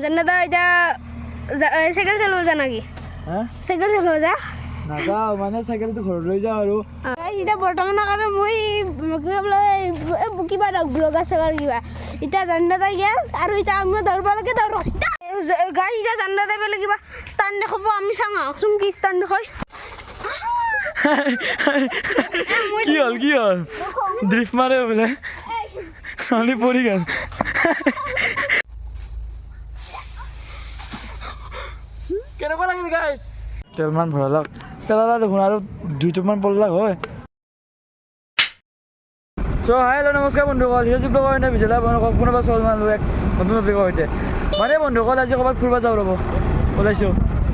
জান্নাত এটা সাইকেল চালাব যা নাকি হ্যাঁ সাইকেল চালাব যা নাযাওঁ মানে চাইকেলটো ঘৰত লৈ যাওঁ আৰু এতিয়া বৰ্তমানৰ কাৰণে মই কিবা ব্লগাৰ চগাৰ কিবা এতিয়া জান্নাত গেল আৰু এতিয়া আমি দৌৰিব লাগে দৌৰো গাড়ী এতিয়া জান্নাত পেলাই কিবা ষ্টাণ্ড দেখাব আমি চাওঁ আহকচোন কি ষ্টাণ্ড দেখায় কি হ'ল ড্ৰিফ্ট মাৰে বোলে ছোৱালী পৰি গ'ল কেনেকুৱা লাগিল গাইছ তেলমান ভৰালক পেলালা দেখোন আৰু 2 টোপমান পললাক হয় চ' হেল্ল' নমস্কাৰ বন্ধুসকল হিৰজিপ লগৰ সৈতে ভিডিঅ'লৈ আপোনালোকক পুনৰবাৰ স্বাগতম জনালোঁ এক নতুন টপিকৰ সৈতে মানে বন্ধুসকল আজি ক'ৰবাত ফুৰিব যাওঁ ৰ'ব ওলাইছোঁ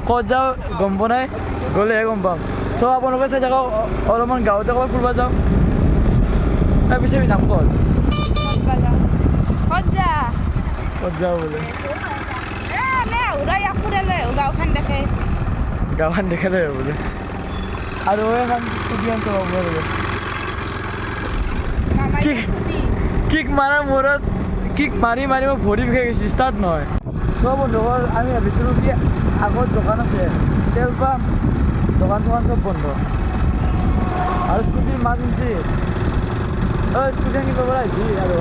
ক'ত যাওঁ গম পোৱা নাই গ'লেহে গম পাম চ' আপোনালোকে চাই থাকক অলপমান গাঁৱতে ক'ৰবাত ফুৰিব যাওঁ তাৰপিছত যাম ক'ত যাওঁ বোলে গাঁওখন দেখালে বোলে আৰু এখন স্কুটিখন চলাব লাগিব কিক মাৰাৰ মূৰত কিক মাৰি মই ভৰি বিষাই গৈছে ষ্টাৰ্ট নহয় চব বন্ধুসকল আমি ভাবিছিলোঁ কি আগত দোকান আছে তেল পাম দোকান চোকান চব বন্ধ আৰু স্কুটিৰ মাত শুনছি স্কুটিখন কিনিব পৰা আহিছে আৰু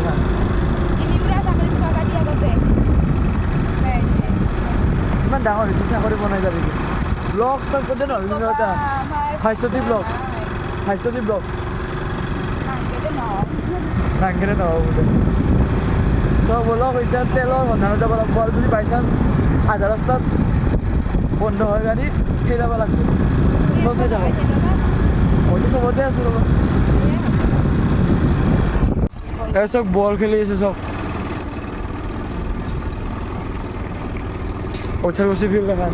ইমান ডাঙৰ হৈছে চাকৰি বনাই যাবি ব্লগ ষ্টাৰ্ট কৰোঁতে নহয় এটা ভাস্বতী ব্লগ নাংগেৰে নহ'ব বোলে তো বলক এতিয়া তেলৰ সন্ধানত যাব লাগিব আৰু যদি বাই চান্স আধা ৰাস্তাত বন্ধ হয় গাড়ী সেই যাব লাগিব চব চাই যাব মইতো চবতে আছোঁ ৰ'ব এই চব বল খেলি আছে চব কৈঠালকুছি ফিল্ড এখন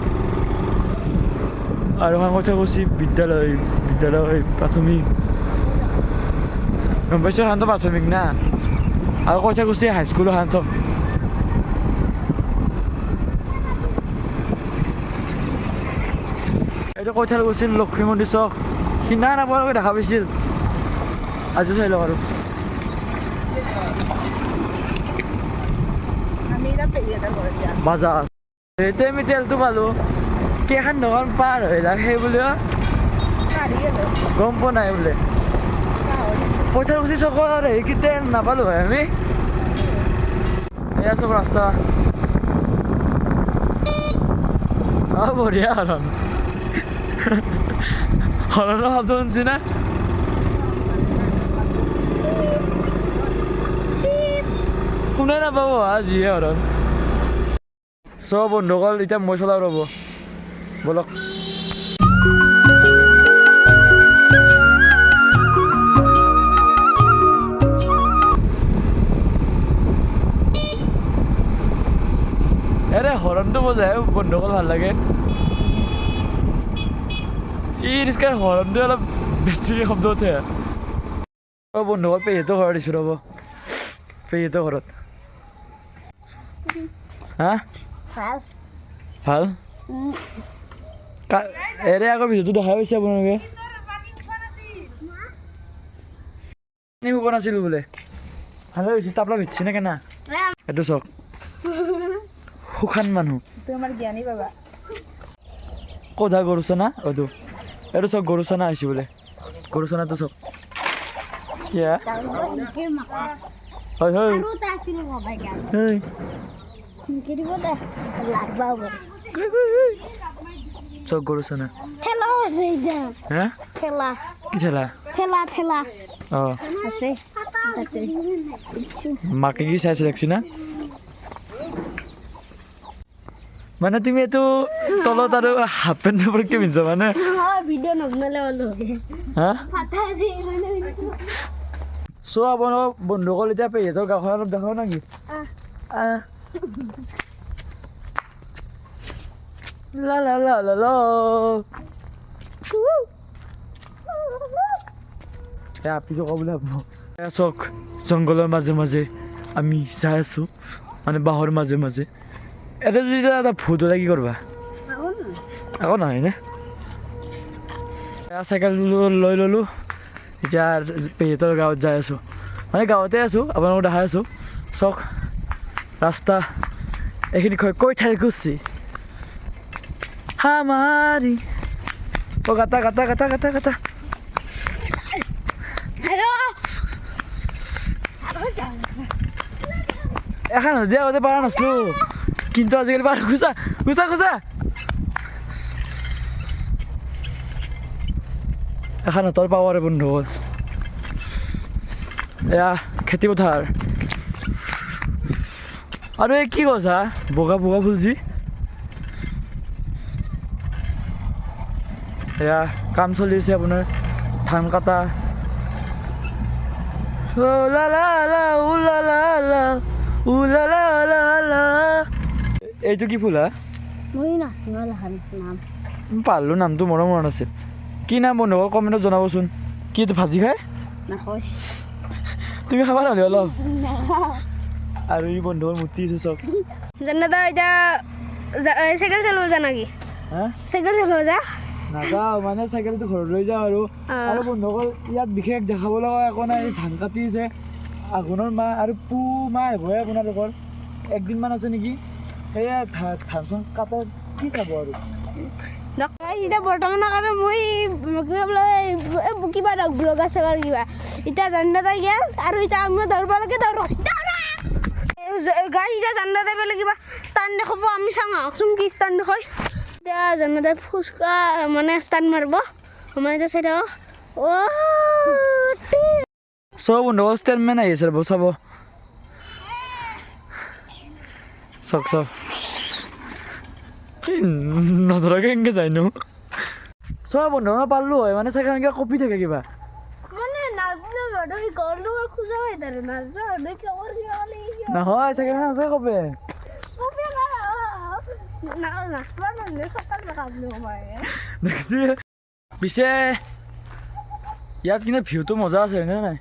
আৰু এখন কৈঠালকুছি বিদ্যালয় প্ৰাথমিক গম পাইছোঁ এখনতো প্ৰাথমিক না আৰু কৈঠালকুছি হাইস্কুল এখন চব এইটো কৈঠালকুছিৰ লক্ষ্মী মন্দিৰ চক সিদিনা আপোনালোকে দেখা পাইছিল আজি চাই লওক আৰু বাজাজ এতিয়া আমি তেলটো পালোঁ কেইখন দোকান পাৰ হৈ যাক সেই বুলি গম পোৱা নাই বোলে কৈঠালকুছি চকৰ কি তেল নাপালোঁ হয় আমি এয়া চব ৰাস্তা বঢ়িয়া হৰণৰ শব্দ শুনছি না শুনে নাপাব যিহে হৰণ চব বন্ধুসকল এতিয়া মই চলাওঁ ৰ'ব বলক এৰে হৰণটো বজাই বন্ধুসকল ভাল লাগে ই ৰিক্সাৰ হৰণটো অলপ বেছিকৈ শব্দ উঠে বন্ধুসকল পেহীহঁতৰ ঘৰত দিছোঁ ৰ'ব পেহীহঁতৰ ঘৰত হা ভাল এৰে আকৌ ভিডিঅ'টো দেখাই পাইছে আপোনালোকে শুব নাছিলোঁ বোলে ভালে হৈছে তাপলা ভিজছি নে কেনা এইটো চক শুকান মানুহ কোধা গৰুচানা এইটো চক গৰুচানা আহিছে বোলে গৰুচানাটো চক কিয়া হয় চক গৰুচানা হা কি ঠেলা অঁ মাকে কি চাইছে দেখছি না মানে তুমি এইটো তলত আৰু হাফ পেণ্ট পৰকে পিন্ধছা মানে হা চ' আপোনালোক বন্ধুসকল এতিয়া পেহীহঁতৰ গাঁওখন অলপ দেখাও নেকি পিছত ক'ব বোলে আপোনাক চক জংঘলৰ মাজে মাজে আমি যাই আছোঁ মানে বাঁহৰ মাজে মাজে এটা যদি এটা ভূত হ'লে কি কৰবা আকৌ নহয় নে চাইকেল লৈ ল'লোঁ এতিয়া পেহীহঁতৰ গাঁৱত যাই আছোঁ মানে গাঁৱতে আছোঁ আপোনালোকক দেখাই আছোঁ চাওক ৰাস্তা এইখিনি কৈ ঠাই গুচি হামাৰি অ গাটা গাটা গাটা গাটা গাটা এখন দিয়া আগতে পাৰা নাছিলো কিন্তু আজিকালি পাৰা খুচা খুচা খুচা এখন হাতৰ পাৱাৰে বন্ধু হ'ল এয়া খেতি পথাৰ আৰু এই কি কৈছা বগা বগা ফুলজি এয়া কাম চলি আছে আপোনাৰ ধান কাটা এইটো কি ফুল হা মই নাচনো নাম পাৰলো নামটো মোৰো মনত আছিল কি নাম বন্ধু কমেণ্টত জনাবচোন কি এইটো ভাজি খায় নাখায় তুমি খাবা নহ'লে অলপ আৰু ই বন্ধুৰ মূৰ্তি আছে চব জানা দা এতিয়া চাইকেল চলাব যা নাকি হা চাইকেল চলাব যা নাযাওঁ মানে চাইকেলটো ঘৰত লৈ যাওঁ আৰু বন্ধুসকল ইয়াত বিশেষ দেখাব লগা একো নাই ধান কাটিছে আঘোণৰ মাহ আৰু পুহ মাহ আহিবহে আপোনালোকৰ একদিনমান আছে নেকি সেয়া ধান চান কাটাৰ কি চাব আৰু এতিয়া বৰ্তমানৰ কাৰণে মই কিবা ব্লগাৰ চগাৰ কিবা এতিয়া জান্নাতা গেল আৰু এতিয়া আমি দৌৰিব লাগে গাড়ী এতিয়া জান্নাতা পেলাই কিবা ষ্টাণ্ড দেখাব আমি চাওঁ আহকচোন কি ষ্টাণ্ড দেখায় এতিয়া জান্নাতাই ফুচকা মানে ষ্টাণ্ড মাৰিব আমাৰ এতিয়া চাই থাকক চব বন্ধুসকল ষ্টেটমেণ্ট আহি আছে ৰ'ব চাব চাওক চাওক নধৰাকৈ কেনেকৈ যায় নো চব বন্ধু মই পাৰলো হয় মানে চাগে এনেকৈ কপি থাকে কিবা নহয় চাগে আছে কপে পিছে ইয়াত কিন্তু ভিউটো মজা আছে হয়নে নাই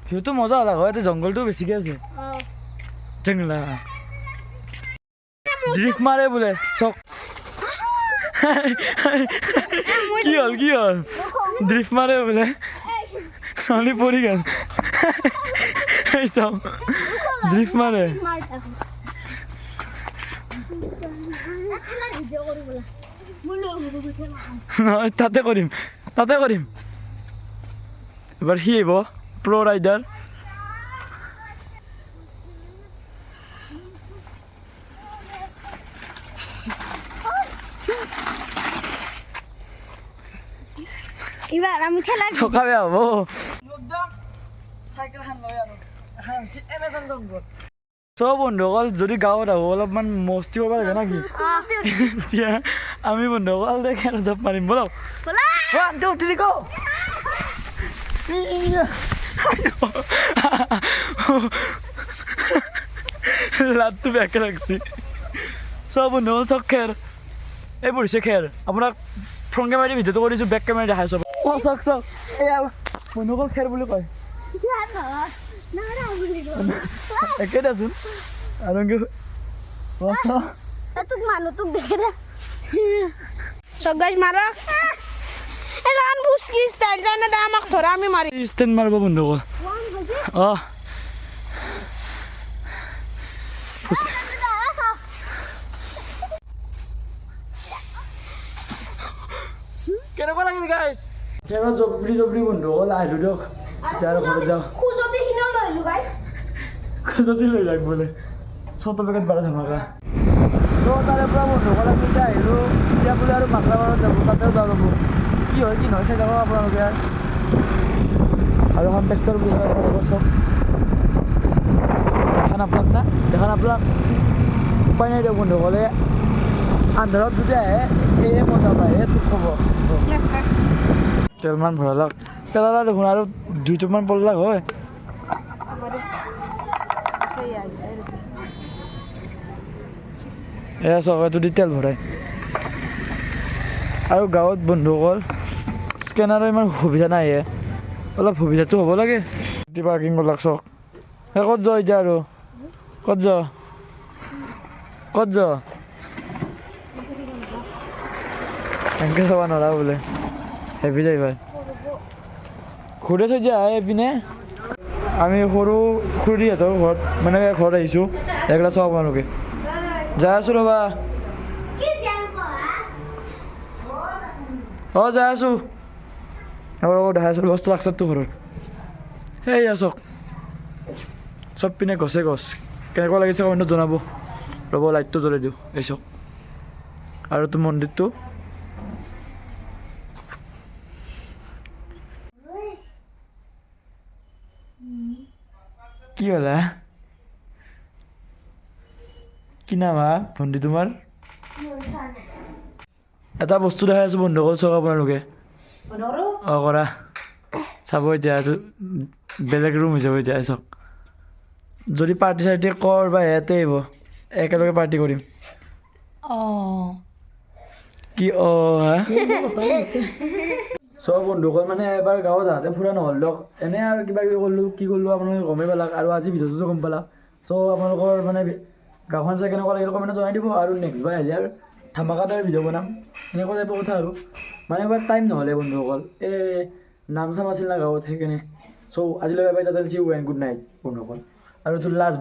ভিউটো মজা হ'লা হয় এতিয়া জংঘলটো বেছিকৈ আছে জংলা ড্ৰিফ মাৰে বোলে চক কি হ'ল ড্ৰিফ মাৰে বোলে ছোৱালী পৰি গ'ল চাওক ড্ৰিফ মাৰে নহয় তাতে কৰিম এবাৰ সি আহিব প্ৰ' ৰাইডাৰ এবাৰ আমি খেলা চকা বেয়া হ'ব চব বন্ধুসকল যদি গাঁৱত আহোঁ অলপমান মস্তি কৰিব লাগে নাকি এতিয়া আমি বন্ধুসকল খেল জাপ মাৰিম ব'লক 1 2 3 go লাটটো বেয়াকৈ লাগছি চব বন্ধুসকল চক খেৰ এই পৰিছে খেৰ আপোনাক ফ্ৰণ্ট কেমেৰা ভিডিঅ'টো কৰিছোঁ বেক কেমেৰা দেখাই চব চাওক এয়া বন্ধুসকল খেৰ বুলি কয় একে দেচোন আৰু মানুহটোক দেখে দে চব গাইজ মাৰক এলান বুস্কি ষ্টাইল জানে দে আমাক ধৰা আমি মাৰি ষ্টেণ্ড মাৰিব বন্ধুসকল অঁ কেনেকুৱা লাগিল গাইজ খেৰত জবৰি বন্ধুসকল আহিলোঁ দিয়ক এতিয়া আৰু ঘৰত যাওঁ খুজতি লৈ যাওক বোলে চত পেকেট বাৰ ধমাকা চ' তাৰে পৰা বন্ধুসকল আমি এতিয়া আহিলোঁ এতিয়া বোলে আৰু মাকলাবাৰত যাব তাতেও যাওঁ ৰ'ব কি হয় কি নহয় চাই যাব আপোনালোকে আৰু এখন ট্ৰেক্টৰ বোলে আপোনালোকৰ চব দেখা নাপালাক উপায় নাই দিয়ক বন্ধুসকলে আন্ধাৰত যদি আহে সেয়ে মজা পায় তোক ক'ব তেলমান ভৰালক পেলালা দেখোন আৰু 2 টোপমান পৰলাক হয় এয়া চক যদি তেল ভৰাই আৰু গাঁৱত বন্ধুসকল স্কেনাৰৰ ইমান সুবিধা নাই অলপ সুবিধাটো হ'ব লাগে পাৰ্কিং কৰলাক চক ক'ত যাওঁ এতিয়া আৰু ক'ত যাওঁ এনেকৈ যাব নোৱাৰা বোলে হেভি যায় ভাই ঘূৰে থৈ দিয়া এইপিনে আমি সৰু খুৰীহঁতৰ ঘৰত মানে ঘৰত আহিছোঁ এইগিলা চাওক আপোনালোকে যাই আছোঁ ৰ'বা অঁ যাই আছোঁ আৰু দেখাই আছোঁ বস্তু লাগছতো ঘৰত সেই আছক চব পিনে গছে গছ কেনেকুৱা লাগিছে কমেণ্টত জনাব ৰ'ব লাইটটো জ্বলাই দিওঁ এই চাওক আৰু তোৰ মন্দিৰটো কি হ'লা কি নাম হা ভণ্টি তোমাৰ এটা বস্তু দেখাই আছোঁ বন্ধুসকল চাওক আপোনালোকে অঁ কৰা চাব এতিয়া বেলেগ ৰুম হৈ যাব এতিয়া চাওক যদি পাৰ্টি চাৰ্টি কৰ বা ইয়াতে আহিব একেলগে পাৰ্টি কৰিম কি হা চব বন্ধুসকল মানে এবাৰ গাঁৱত যাওঁতে ফুৰা নহ'ল দিয়ক এনেই আৰু কিবা কিবি কৰিলোঁ কি কৰিলোঁ আপোনালোকে গমেই পালাক আৰু আজি ভিডিঅ'টো গম পালাক চ' আপোনালোকৰ মানে গাঁওখন চাই কেনেকুৱা লাগিল কমেণ্টত জনাই দিব আৰু নেক্সট বাৰ আহিলে আৰু ধামাকাদাৰ ভিডিঅ' বনাম এনেকুৱা টাইপৰ কথা আৰু মানে এবাৰ টাইম নহ'লে বন্ধুসকল এই নাম চাম আছিল না গাঁৱত সেইকাৰণে চ' আজিলৈ bye bye tata see you and good night বন্ধুসকল আৰু তোৰ লাষ্ট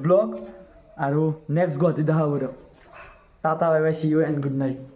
ব্লগ আৰু নেক্সট গুৱাহাটীত দেখা হ'ব দিয়ক tata bye bye see you and good night